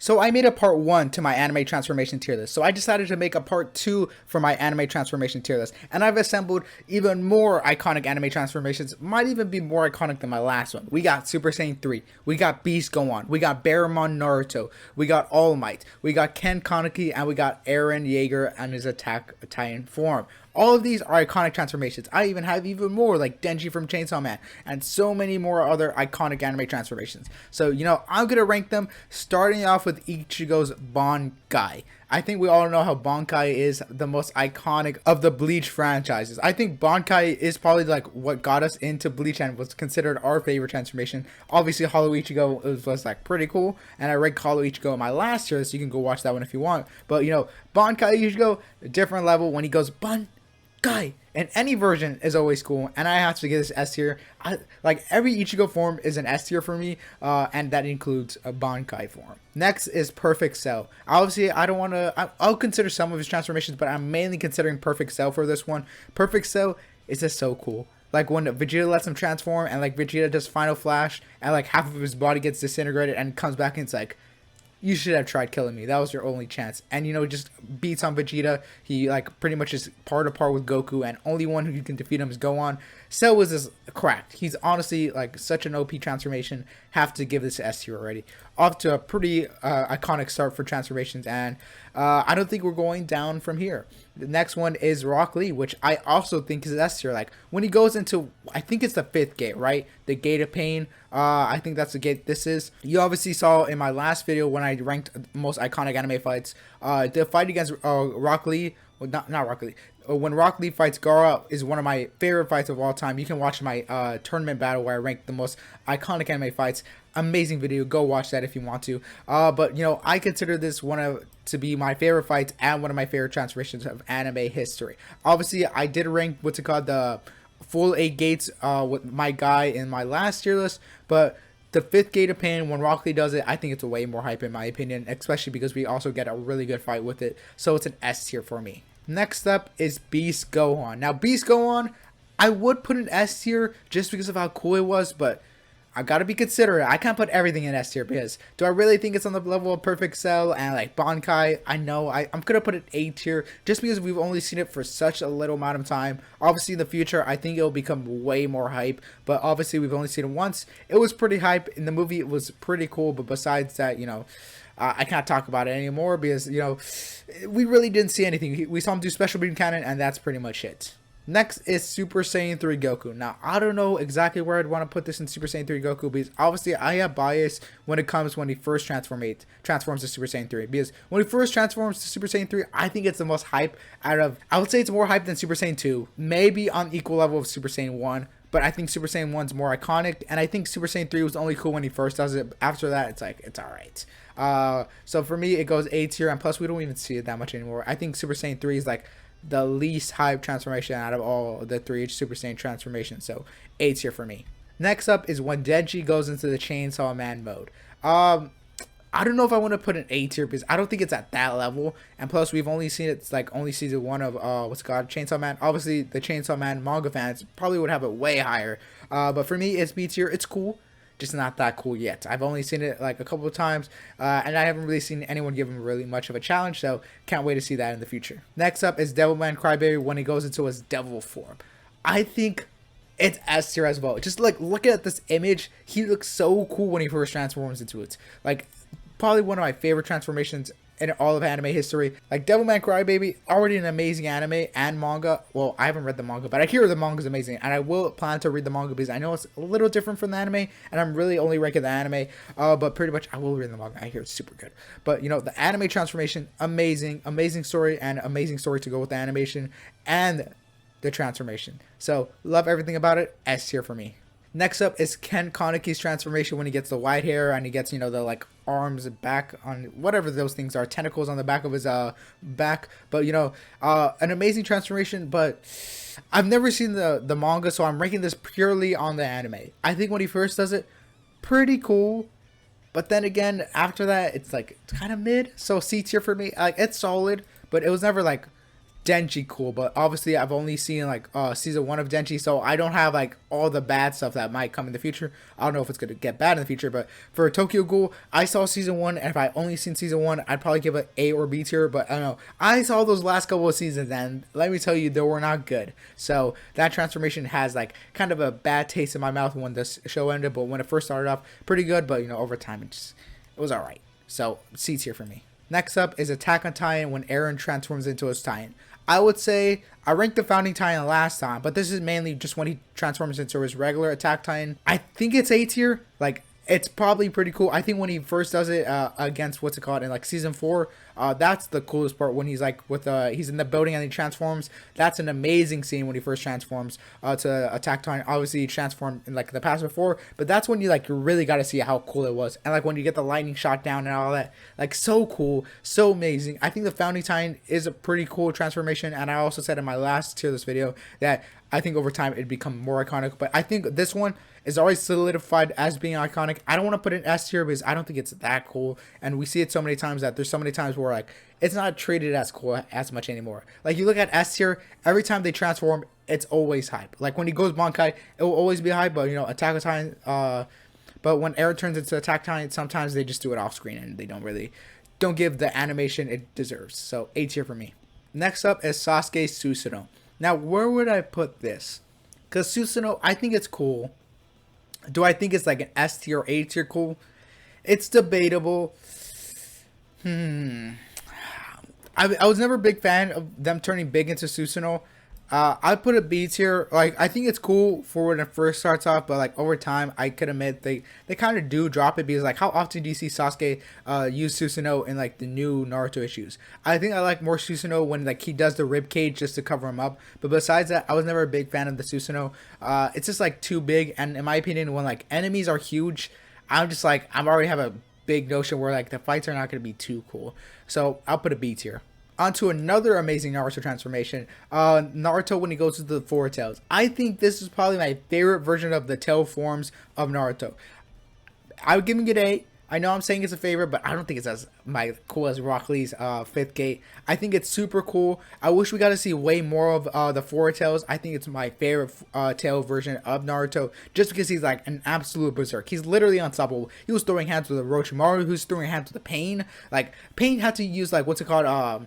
So I made a part 1 to my anime transformation tier list. So I decided to make a part 2 for my anime transformation tier list. And I've assembled even more iconic anime transformations. Might even be more iconic than my last one. We got Super Saiyan 3. We got Beast Gohan. We got Baryon Naruto. We got All Might. We got Ken Kaneki. And we got Eren Yeager and his Attack Titan form. All of these are iconic transformations. I even have even more like Denji from Chainsaw Man and so many more other iconic anime transformations. So, I'm going to rank them starting off with Ichigo's Bankai. I think we all know how Bankai is the most iconic of the Bleach franchises. I think Bankai is probably like what got us into Bleach and was considered our favorite transformation. Obviously, Hollow Ichigo was like pretty cool, and I ranked Hollow Ichigo in my last year, so you can go watch that one if you want. But Bankai Ichigo, a different level when he goes Bankai. And any version is always cool, and I have to give this S tier. Like every Ichigo form is an S tier for me, and that includes a Bankai form. Next is Perfect Cell. Obviously, I don't want to. I'll consider some of his transformations, but I'm mainly considering Perfect Cell for this one. Perfect Cell is just so cool. Like when Vegeta lets him transform, and like Vegeta does Final Flash, and like half of his body gets disintegrated, and comes back, and it's like, you should have tried killing me. That was your only chance. And, just beats on Vegeta. He, like, pretty much is par to par with Goku. And only one who can defeat him is Gohan. Cell was just cracked. He's honestly, like, such an OP transformation. Have to give this S tier already. Off to a pretty iconic start for transformations. And I don't think we're going down from here. The next one is Rock Lee, which I also think is S tier. Like, when he goes into, I think it's the 5th gate, right? The Gate of Pain. I think that's the gate this is. You obviously saw in my last video when I ranked most iconic anime fights. The fight against Rock Lee, well, not Rock Lee. When Rock Lee fights Gaara is one of my favorite fights of all time. You can watch my tournament battle where I ranked the most iconic anime fights. Amazing video. Go watch that if you want to. But I consider this to be my favorite fights and one of my favorite transformations of anime history. Obviously, I did rank what's it called, the full 8 gates with my guy in my last tier list, but the 5th gate of pain, when Rock Lee does it, I think it's a way more hype in my opinion, especially because we also get a really good fight with it. So it's an S tier for me. Next up is Beast Gohan. Now Beast Gohan, I would put an S tier just because of how cool it was, but I gotta be considerate. I can't put everything in S tier because do I really think it's on the level of Perfect Cell and like Bankai? I know I'm gonna put it A tier just because we've only seen it for such a little amount of time. Obviously in the future I think it'll become way more hype, but obviously we've only seen it once. It was pretty hype in the movie. It was pretty cool, but besides that, I can't talk about it anymore because we really didn't see anything. We saw him do Special Beam Cannon, and that's pretty much it. Next is Super Saiyan 3 Goku. Now, I don't know exactly where I'd want to put this in Super Saiyan 3 Goku because obviously I have bias when it comes when he first transforms to Super Saiyan 3. Because when he first transforms to Super Saiyan 3, I think it's the most hype out of... I would say it's more hype than Super Saiyan 2. Maybe on equal level of Super Saiyan 1. But I think Super Saiyan 1's more iconic. And I think Super Saiyan 3 was only cool when he first does it. After that, it's like, it's alright. So for me, it goes A tier. And plus, we don't even see it that much anymore. I think Super Saiyan 3 is like the least hype transformation out of all the 3 Super Saiyan transformations. So A tier for me. Next up is when Denji goes into the Chainsaw Man mode. I don't know if I want to put an A tier because I don't think it's at that level. And plus, we've only seen it's like only season 1 of what's it called, Chainsaw Man. Obviously, the Chainsaw Man manga fans probably would have it way higher. But for me, it's B tier. It's cool, just not that cool yet. I've only seen it like a couple of times, and I haven't really seen anyone give him really much of a challenge. So can't wait to see that in the future. Next up is Devilman Crybaby when he goes into his devil form. I think it's S tier as well. Just like look at this image, he looks so cool when he first transforms into it. Like probably one of my favorite transformations in all of anime history. Like Devilman Crybaby, already an amazing anime and manga. Well, I haven't read the manga, but I hear the manga is amazing, and I will plan to read the manga because I know it's a little different from the anime, and I'm really only ranking the anime. But pretty much I will read the manga. I hear it's super good. But the anime transformation, amazing story, and amazing story to go with the animation and the transformation. So love everything about it. S tier for me. Next up is Ken Kaneki's transformation when he gets the white hair and he gets, the like arms back on whatever those things are, tentacles on the back of his back. But an amazing transformation. But I've never seen the manga, so I'm ranking this purely on the anime. I think when he first does it, pretty cool. But then again, after that, it's like it's kind of mid. So C tier for me. Like it's solid, but it was never like Denji cool, but obviously I've only seen like season 1 of Denji, so I don't have like all the bad stuff that might come in the future. I don't know if it's gonna get bad in the future, but for Tokyo Ghoul, I saw season 1, and if I only seen season 1, I'd probably give it A or B tier. But I don't know. I saw those last couple of seasons, and let me tell you, they were not good. So that transformation has like kind of a bad taste in my mouth when this show ended. But when it first started off, pretty good. But over time, it was all right. So C tier for me. Next up is Attack on Titan when Eren transforms into his Titan. I would say I ranked the Founding Titan last time, but this is mainly just when he transforms into his regular Attack Titan. I think it's A tier. Like, it's probably pretty cool. I think when he first does it against what's it called in like season 4, that's the coolest part when he's like he's in the building and he transforms. That's an amazing scene when he first transforms to Attack Titan. Obviously he transformed in like the past before, but that's when you really got to see how cool it was. And like when you get the lightning shot down and all that, like so cool, so amazing. I think the Founding Titan is a pretty cool transformation, and I also said in my last tier of this video that I think over time it'd become more iconic, but I think this one is already solidified as being iconic. I don't want to put it in S tier because I don't think it's that cool, and we see it so many times that there's so many times where like it's not treated as cool as much anymore. Like you look at S tier, every time they transform, it's always hype. Like when he goes Bankai, it will always be hype, but Attack on Titan, but when Eren turns into Attack Titan, sometimes they just do it off screen and they don't give the animation it deserves. So A tier for me. Next up is Sasuke Susanoo. Now, where would I put this? Because Susanoo, I think it's cool. Do I think it's like an S tier or A tier cool? It's debatable. I was never a big fan of them turning big into Susanoo. I'd put a B tier. Like, I think it's cool for when it first starts off, but like over time, I could admit they kind of do drop it, because like how often do you see Sasuke use Susanoo in like the new Naruto issues? I think I like more Susanoo when like he does the rib cage just to cover him up. But besides that, I was never a big fan of the Susanoo. It's just like too big, and in my opinion, when like enemies are huge, I'm just like I already have a big notion where like the fights are not going to be too cool. So I'll put a B tier. Onto another amazing Naruto transformation, Naruto when he goes to the four tails. I think this is probably my favorite version of the tail forms of Naruto. I would give it an A. I know I'm saying it's a favorite, but I don't think it's as cool as Rock Lee's fifth gate. I think it's super cool. I wish we got to see way more of the four tails. I think it's my favorite tail version of Naruto, just because he's like an absolute berserk. He's literally unstoppable. He was throwing hands with Orochimaru, who's throwing hands with the Pain. Like Pain had to use like what's it called?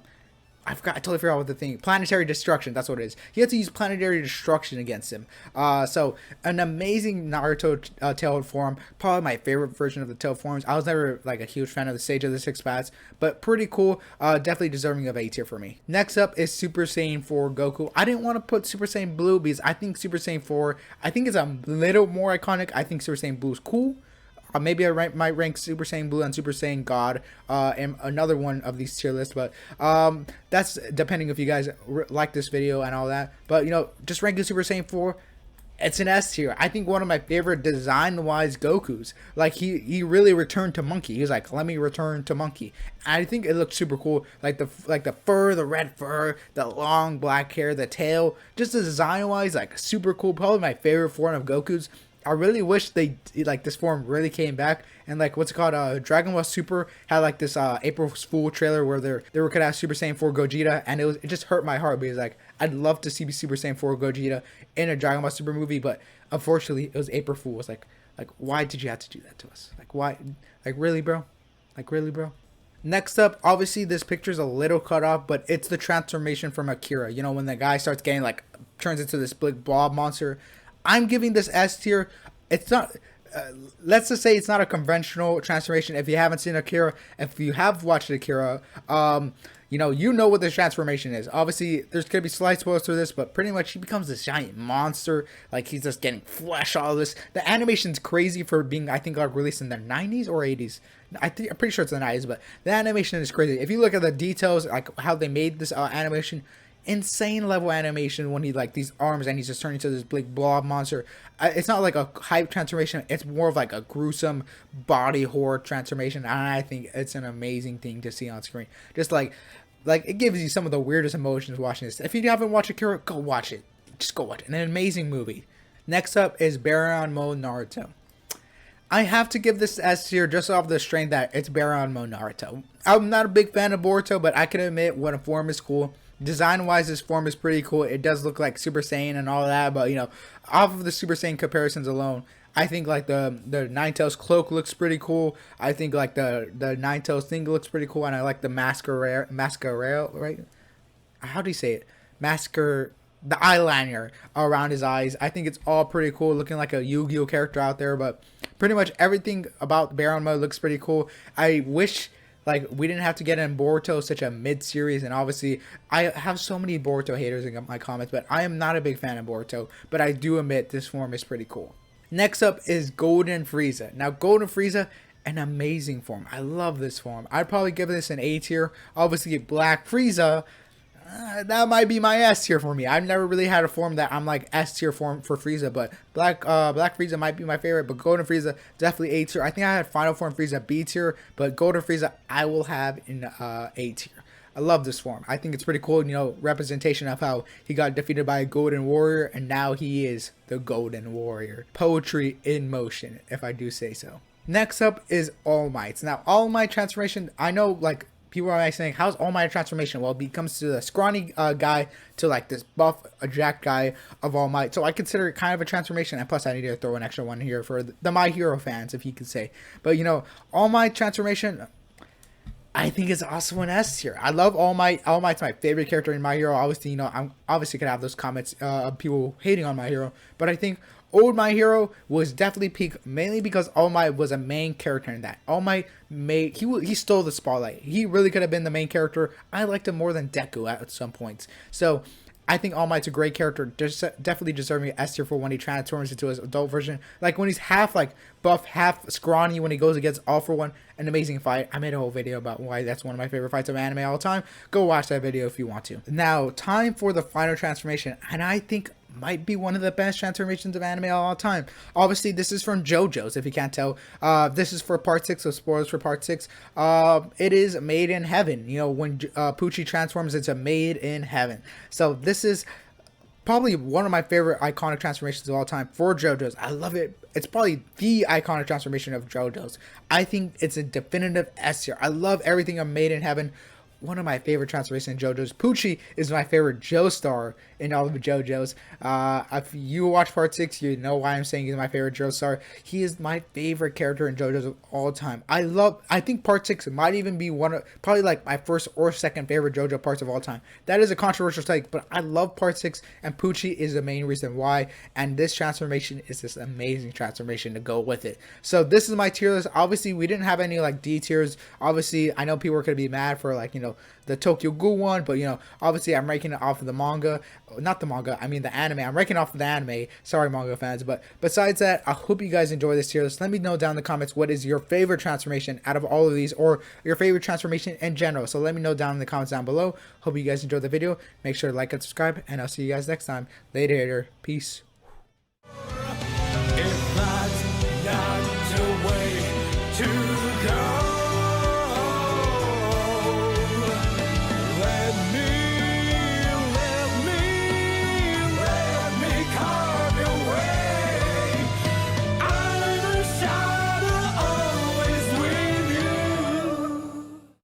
I totally forgot what the thing. Planetary destruction. That's what it is. He had to use planetary destruction against him. So an amazing Naruto tail form. Probably my favorite version of the tail forms. I was never like a huge fan of the Sage of the Six Paths, but pretty cool. Definitely deserving of A tier for me. Next up is Super Saiyan 4 Goku. I didn't want to put Super Saiyan Blue because I think Super Saiyan 4. I think it's a little more iconic. I think Super Saiyan Blue is cool. Maybe I might rank Super Saiyan Blue and Super Saiyan God in another one of these tier lists, but that's depending if you guys like this video and all that. But just ranking Super Saiyan 4, it's an S tier. I think one of my favorite design-wise Gokus. Like he really returned to monkey. He was like, let me return to monkey. I think it looks super cool. Like the fur, the red fur, the long black hair, the tail. Just design-wise, like super cool. Probably my favorite form of Goku's. I really wish this form really came back, and like what's it called, Dragon Ball Super had like this April Fool trailer where they were gonna have Super Saiyan 4 Gogeta, and it just hurt my heart because like I'd love to see Super Saiyan 4 Gogeta in a Dragon Ball Super movie, but unfortunately it was April Fool. It was like why did you have to do that to us? Like why? Like really, bro? Like really, bro? Next up, obviously this picture's a little cut off, but it's the transformation from Akira. When the guy starts getting like turns into this big blob monster. I'm giving this S tier. It's not. Let's just say it's not a conventional transformation. If you haven't seen Akira, if you have watched Akira, you know what this transformation is. Obviously, there's gonna be slight spoilers to this, but pretty much he becomes this giant monster. Like he's just getting flesh. All this. The animation's crazy for being, I think, like released in the 90s or 80s. I'm pretty sure it's the 90s, but the animation is crazy. If you look at the details, like how they made this animation. Insane level animation when he like these arms and he's just turning into this big blob monster. It's not like a hype transformation. It's more of like a gruesome body horror transformation. And I think it's an amazing thing to see on screen. Just like it gives you some of the weirdest emotions watching this. If you haven't watched Akira, go watch it. Just go watch it. An amazing movie. Next up is Baryon Mode Naruto. I have to give this S tier just off the strength that it's Baryon Mode Naruto. I'm not a big fan of Boruto, but I can admit when a form is cool. Design wise, this form is pretty cool. It does look like Super Saiyan and all that, but you know, off of the Super Saiyan comparisons alone, I think like the Ninetales cloak looks pretty cool. I think like the Ninetales thing looks pretty cool, and I like the mascara, right? How do you say it? Masker, the eyeliner around his eyes. I think it's all pretty cool, looking like a Yu-Gi-Oh character out there. But pretty much everything about Baryon mode looks pretty cool. I wish like we didn't have to get in Boruto such a mid-series, and obviously I have so many Boruto haters in my comments, but I am not a big fan of Boruto. But I do admit this form is pretty cool. Next up is Golden Frieza. Now Golden Frieza, an amazing form. I love this form. I'd probably give this an A tier. Obviously Black Frieza, that might be my S tier for me. I've never really had a form that I'm like S tier form for Frieza, but Black Frieza might be my favorite. But Golden Frieza definitely A tier. I think I had Final Form Frieza B tier, but Golden Frieza I will have in A tier. I love this form. I think it's pretty cool. You know, representation of how he got defeated by a Golden Warrior, and now he is the Golden Warrior. Poetry in motion, if I do say so. Next up is All Might's. Now, All Might transformation. I know like people are saying, how's All Might transformation? Well, he comes to the scrawny guy to like this buff, jack guy of All Might. So I consider it kind of a transformation. And plus, I need to throw an extra one here for the My Hero fans, if you could say. But you know, All Might transformation, I think it's also an S tier. I love All Might. All Might's my favorite character in My Hero. Obviously, you know, I'm obviously gonna have those comments of people hating on My Hero, but I think old My Hero was definitely peak, mainly because All Might was a main character in that. All Might he stole the spotlight. He really could have been the main character. I liked him more than Deku at some points. So I think All Might's a great character, definitely deserving S tier for when he transforms into his adult version. Like when he's half like buff, half scrawny when he goes against All For One. An amazing fight. I made a whole video about why that's one of my favorite fights of anime all the time. Go watch that video if you want to. Now, time for the final transformation, and I think might be one of the best transformations of anime all time. Obviously, this is from JoJo's, if you can't tell. This is for part 6, so spoilers for part 6. It is Made in Heaven. You know, when Pucci transforms, it's a Made in Heaven. So this is probably one of my favorite iconic transformations of all time for JoJo's. I love it. It's probably the iconic transformation of JoJo's. I think it's a definitive S tier. I love everything of Made in Heaven. One of my favorite transformations in JoJo's. Pucci is my favorite Joestar in all of JoJo's. If you watch part 6, you know why I'm saying he's my favorite Joestar. He is my favorite character in JoJo's of all time. I think part 6 might even be probably like my first or second favorite JoJo parts of all time. That is a controversial take, but I love part 6, and Pucci is the main reason why. And this transformation is this amazing transformation to go with it. So this is my tier list. Obviously, we didn't have any like D tiers. Obviously, I know people are gonna be mad for like, you know, the Tokyo Ghoul one, but you know, obviously I'm ranking it off of the manga, not the manga, I mean the anime. I'm ranking off of the anime. Sorry, manga fans, but besides that, I hope you guys enjoy this tier list. Let me know down in the comments what is your favorite transformation out of all of these, or your favorite transformation in general. So let me know down in the comments down below. Hope you guys enjoyed the video. Make sure to like and subscribe, and I'll see you guys next time. Later, peace.